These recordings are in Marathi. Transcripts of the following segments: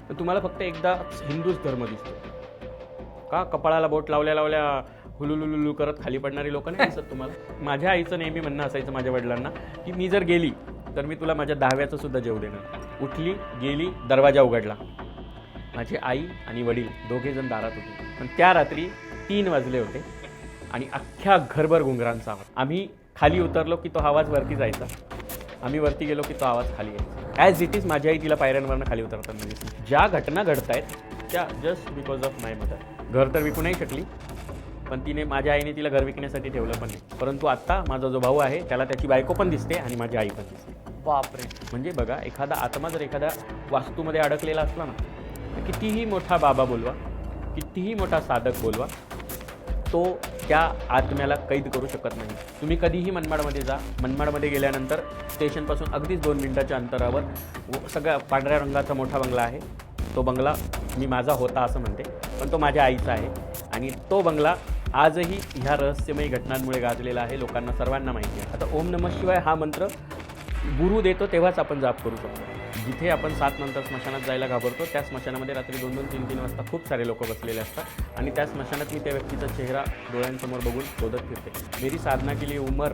तर तुम्हाला फक्त एकदा हिंदूच धर्म दिसतो का? कपाळाला बोट लावल्या लावल्या हुलुलुलुलू करत खाली पडणारी लोक नाही दिसत तुम्हाला? माझ्या आईचं नेहमी म्हणणं असायचं माझ्या वडिलांना की मी जर गेली तर मी तुला माझ्या 10व्याचं सुद्धा जेवू देणार. उठली गेली, दरवाजा उघडला, माझी आई आणि वडील दोघेजण दारात होते. पण त्या रात्री 3 वाजले होते आणि अख्ख्या घरभर घुंगरांचा आवाज. आम्ही खाली उतरलो की तो आवाज वरती जायचा, आम्ही वरती गेलो की तो आवाज खाली यायचा. ॲज इट इज माझी आई तिला पायऱ्यांवरनं खाली उतरताना दिसली. ज्या घटना घडत आहेत त्या just because of my mother. घर तर विकू नाही शकली, पण तिने, माझ्या आईने तिला घर विकण्यासाठी ठेवलं पण नाही. परंतु आत्ता माझा जो भाऊ आहे त्याला त्याची बायको पण दिसते आणि माझी आई पण दिसते. बापरे. म्हणजे बघा, एखादा आत्मा जर एखाद्या वास्तूमध्ये अडकलेला असला ना, तर कितीही मोठा बाबा बोलवा, कितीही मोठा साधक बोलवा, तो त्या आत्म्याला कैद करू शकत नाही. तुम्ही कधीही मनमाडमध्ये जा. मनमाडमध्ये गेल्यानंतर स्टेशनपासून अगदीच 2 मिनिटाच्या अंतरावर सगळ्या पांढऱ्या रंगाचा मोठा बंगला आहे. तो बंगला मी माझा होता असं म्हणते, पण तो माझ्या आईचा आहे. आणि तो बंगला आजही ह्या रहस्यमयी घटनांमुळे गाजलेला आहे. लोकांना सर्वांना माहिती आहे. आता ओम नमः शिवाय हा मंत्र गुरु देतो तेव्हाच आपण जाप करू शकतो. जिथे आपण 7 नंतर स्मशानात जायला घाबरतो, त्या स्मशानामध्ये रात्री 2-2, 3-3 वाजता खूप सारे लोक बसलेले असतात आणि त्या स्मशानात मी त्या व्यक्तीचा चेहरा डोळ्यांसमोर बघून शोधत फिरते. मेरी साधना के लिए उमर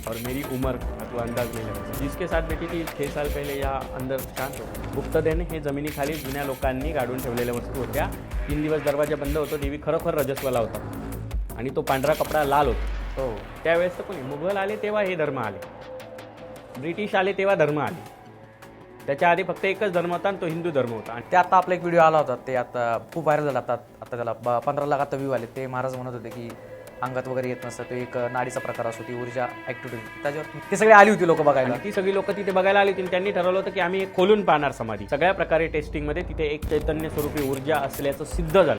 और मेरी उमर तो अंदाज नहीं लगा. जिसके साथ बेटी थी 6 साल पहले या अंदर शांत होता. गुप्तधन हे जमिनीखाली जुन्या लोकांनी गाडून ठेवलेल्या वस्तू होत्या. 3 दिवस दरवाजा बंद होतो. देवी खरोखर रजस्वला होता आणि तो पांढरा कपडा लाल होता. हो, त्यावेळेस तर कोणी मुघल आले तेव्हा हे धर्म आले, ब्रिटिश आले तेव्हा धर्म आले. त्याच्या आधी फक्त एकच धर्म होता आणि तो हिंदू धर्म होता. आणि ते आता आपला एक व्हिडिओ आला होता, ते आता खूप व्हायरल झाला. आता त्याला 15 लाख आता व्ह्यू आले. ते महाराज म्हणत होते की अंगात वगैरे येत नसतं, तो एक नाडीचा प्रकार असतो, ती ऊर्जा ॲक्टिव्हिटी. त्याच्यावर ते सगळे आली होती लोक बघायला. ती सगळी लोक तिथे बघायला आली होती. त्यांनी ठरवलं होतं की आम्ही खोलून पाहणार समाधी. सगळ्या प्रकारे टेस्टिंगमध्ये तिथे एक चैतन्य स्वरूपी ऊर्जा असल्याचं सिद्ध झालं.